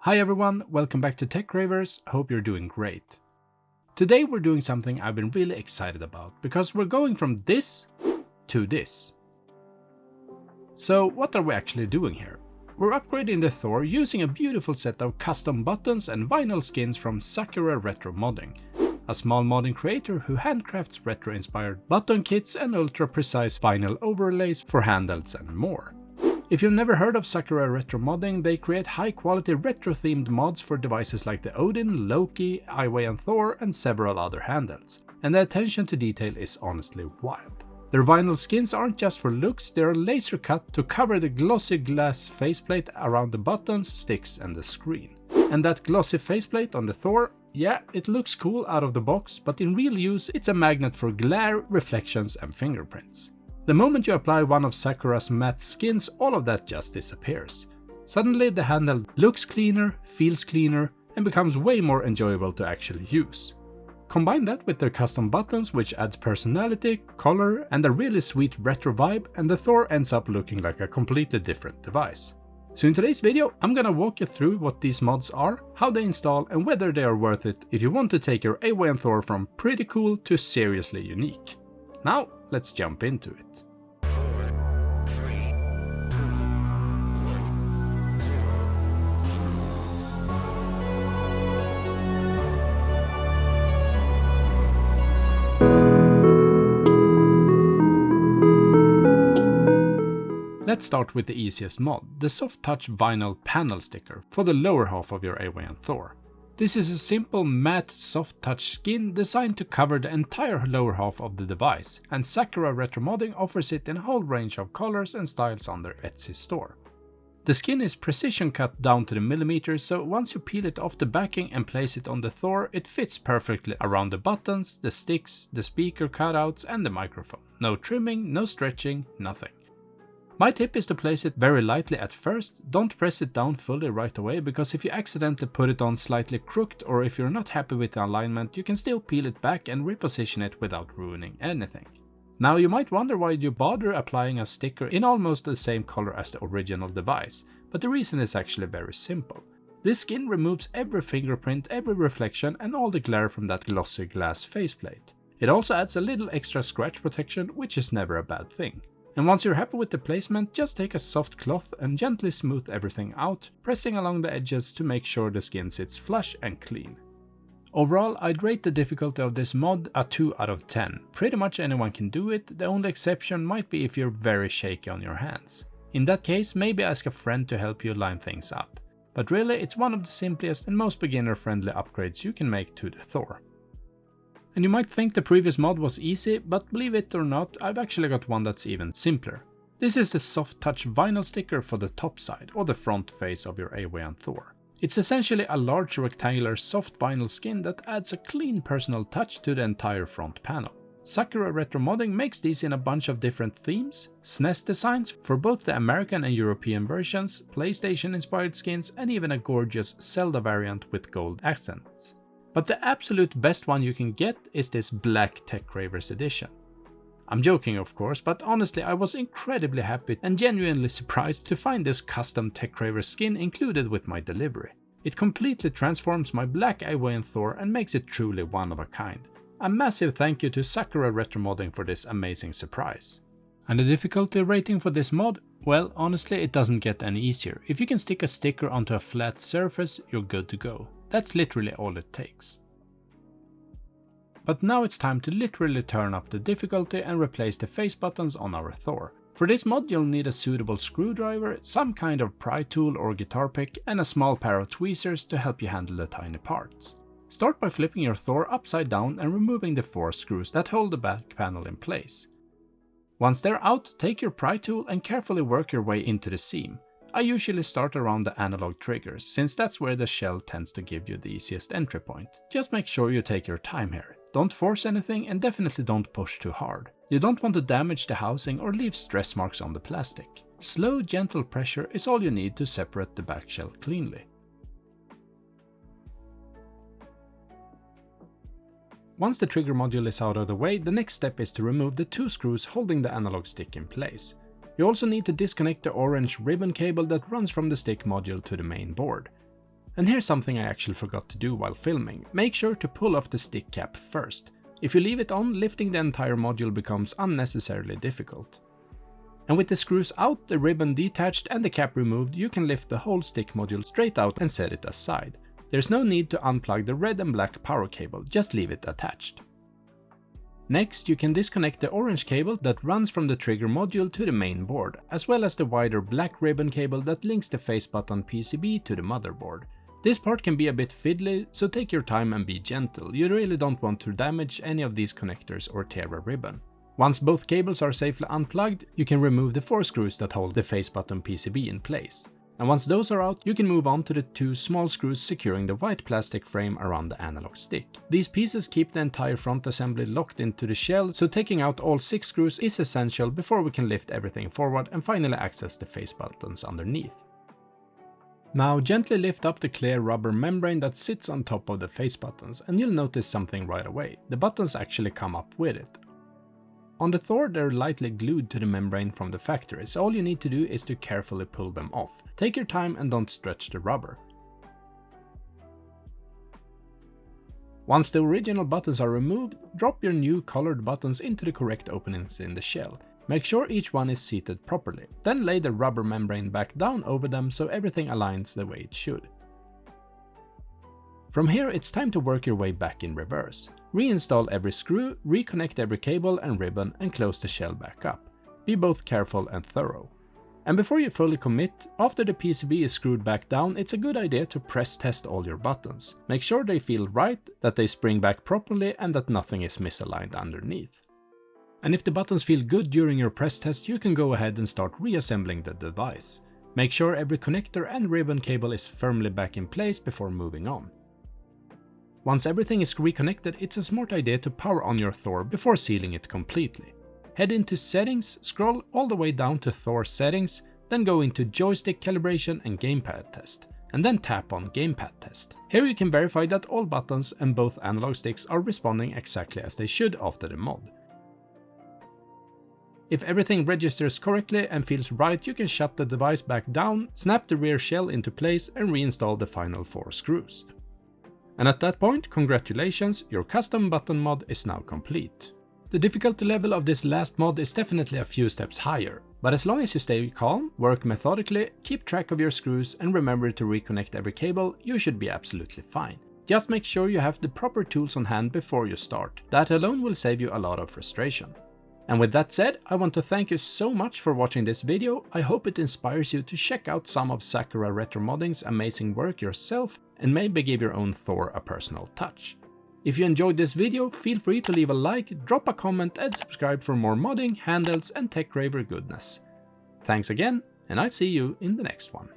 Hi everyone, welcome back to TechCravers, hope you're doing great. Today we're doing something I've been really excited about, because we're going from this to this. So what are we actually doing here? We're upgrading the Thor using a beautiful set of custom buttons and vinyl skins from SakuraRetroModding, a small modding creator who handcrafts retro-inspired button kits and ultra-precise vinyl overlays for handhelds and more. If you've never heard of SakuraRetroModding, they create high-quality retro-themed mods for devices like the Odin, Loki, AYN Thor and several other handhelds, and the attention to detail is honestly wild. Their vinyl skins aren't just for looks, they are laser cut to cover the glossy glass faceplate around the buttons, sticks and the screen. And that glossy faceplate on the Thor, yeah, it looks cool out of the box, but in real use it's a magnet for glare, reflections and fingerprints. The moment you apply one of Sakura's matte skins, all of that just disappears. Suddenly the handheld looks cleaner, feels cleaner, and becomes way more enjoyable to actually use. Combine that with their custom buttons, which adds personality, color, and a really sweet retro vibe, and the Thor ends up looking like a completely different device. So in today's video, I'm gonna walk you through what these mods are, how they install, and whether they are worth it if you want to take your AYN Thor from pretty cool to seriously unique. Now, let's jump into it. Let's start with the easiest mod, the soft touch vinyl panel sticker for the lower half of your AYN Thor. This is a simple matte soft touch skin designed to cover the entire lower half of the device, and SakuraRetroModding offers it in a whole range of colors and styles on their Etsy store. The skin is precision cut down to the millimeter, so once you peel it off the backing and place it on the Thor, it fits perfectly around the buttons, the sticks, the speaker cutouts and the microphone. No trimming, no stretching, nothing. My tip is to place it very lightly at first, don't press it down fully right away, because if you accidentally put it on slightly crooked or if you're not happy with the alignment, you can still peel it back and reposition it without ruining anything. Now you might wonder why you bother applying a sticker in almost the same color as the original device, but the reason is actually very simple. This skin removes every fingerprint, every reflection and all the glare from that glossy glass faceplate. It also adds a little extra scratch protection, which is never a bad thing. And once you're happy with the placement, just take a soft cloth and gently smooth everything out, pressing along the edges to make sure the skin sits flush and clean. Overall, I'd rate the difficulty of this mod a 2 out of 10. Pretty much anyone can do it, the only exception might be if you're very shaky on your hands. In that case, maybe ask a friend to help you line things up. But really, it's one of the simplest and most beginner-friendly upgrades you can make to the Thor. And you might think the previous mod was easy, but believe it or not, I've actually got one that's even simpler. This is the soft touch vinyl sticker for the top side, or the front face of your AYN Thor. It's essentially a large rectangular soft vinyl skin that adds a clean personal touch to the entire front panel. SakuraRetroModding makes these in a bunch of different themes, SNES designs for both the American and European versions, PlayStation inspired skins and even a gorgeous Zelda variant with gold accents. But the absolute best one you can get is this black TechCravers edition. I'm joking of course, but honestly I was incredibly happy and genuinely surprised to find this custom TechCravers skin included with my delivery. It completely transforms my black AYN Thor and makes it truly one of a kind. A massive thank you to SakuraRetroModding for this amazing surprise. And the difficulty rating for this mod? Well, honestly it doesn't get any easier. If you can stick a sticker onto a flat surface, you're good to go. That's literally all it takes. But now it's time to literally turn up the difficulty and replace the face buttons on our Thor. For this mod you'll need a suitable screwdriver, some kind of pry tool or guitar pick, and a small pair of tweezers to help you handle the tiny parts. Start by flipping your Thor upside down and removing the 4 screws that hold the back panel in place. Once they're out, take your pry tool and carefully work your way into the seam. I usually start around the analog triggers, since that's where the shell tends to give you the easiest entry point. Just make sure you take your time here. Don't force anything and definitely don't push too hard. You don't want to damage the housing or leave stress marks on the plastic. Slow, gentle pressure is all you need to separate the back shell cleanly. Once the trigger module is out of the way, the next step is to remove the 2 screws holding the analog stick in place. You also need to disconnect the orange ribbon cable that runs from the stick module to the main board. And here's something I actually forgot to do while filming. Make sure to pull off the stick cap first. If you leave it on, lifting the entire module becomes unnecessarily difficult. And with the screws out, the ribbon detached and the cap removed, you can lift the whole stick module straight out and set it aside. There's no need to unplug the red and black power cable, just leave it attached. Next, you can disconnect the orange cable that runs from the trigger module to the main board, as well as the wider black ribbon cable that links the face button PCB to the motherboard. This part can be a bit fiddly, so take your time and be gentle. You really don't want to damage any of these connectors or tear a ribbon. Once both cables are safely unplugged, you can remove the 4 screws that hold the face button PCB in place. And once those are out, you can move on to the 2 small screws securing the white plastic frame around the analog stick. These pieces keep the entire front assembly locked into the shell, so taking out all 6 screws is essential before we can lift everything forward and finally access the face buttons underneath. Now gently lift up the clear rubber membrane that sits on top of the face buttons, and you'll notice something right away. The buttons actually come up with it. On the Thor, they're lightly glued to the membrane from the factory, so all you need to do is to carefully pull them off. Take your time and don't stretch the rubber. Once the original buttons are removed, drop your new colored buttons into the correct openings in the shell. Make sure each one is seated properly. Then lay the rubber membrane back down over them so everything aligns the way it should. From here, it's time to work your way back in reverse. Reinstall every screw, reconnect every cable and ribbon, and close the shell back up. Be both careful and thorough. And before you fully commit, after the PCB is screwed back down, it's a good idea to press test all your buttons. Make sure they feel right, that they spring back properly, and that nothing is misaligned underneath. And if the buttons feel good during your press test, you can go ahead and start reassembling the device. Make sure every connector and ribbon cable is firmly back in place before moving on. Once everything is reconnected, it's a smart idea to power on your Thor before sealing it completely. Head into Settings, scroll all the way down to Thor Settings, then go into Joystick Calibration and Gamepad Test, and then tap on Gamepad Test. Here you can verify that all buttons and both analog sticks are responding exactly as they should after the mod. If everything registers correctly and feels right, you can shut the device back down, snap the rear shell into place and reinstall the final 4 screws. And at that point, congratulations, your custom button mod is now complete. The difficulty level of this last mod is definitely a few steps higher, but as long as you stay calm, work methodically, keep track of your screws and remember to reconnect every cable, you should be absolutely fine. Just make sure you have the proper tools on hand before you start. That alone will save you a lot of frustration. And with that said, I want to thank you so much for watching this video. I hope it inspires you to check out some of SakuraRetroModding's amazing work yourself and maybe give your own Thor a personal touch. If you enjoyed this video, feel free to leave a like, drop a comment and subscribe for more modding, handhelds and TechCraver goodness. Thanks again, and I'll see you in the next one.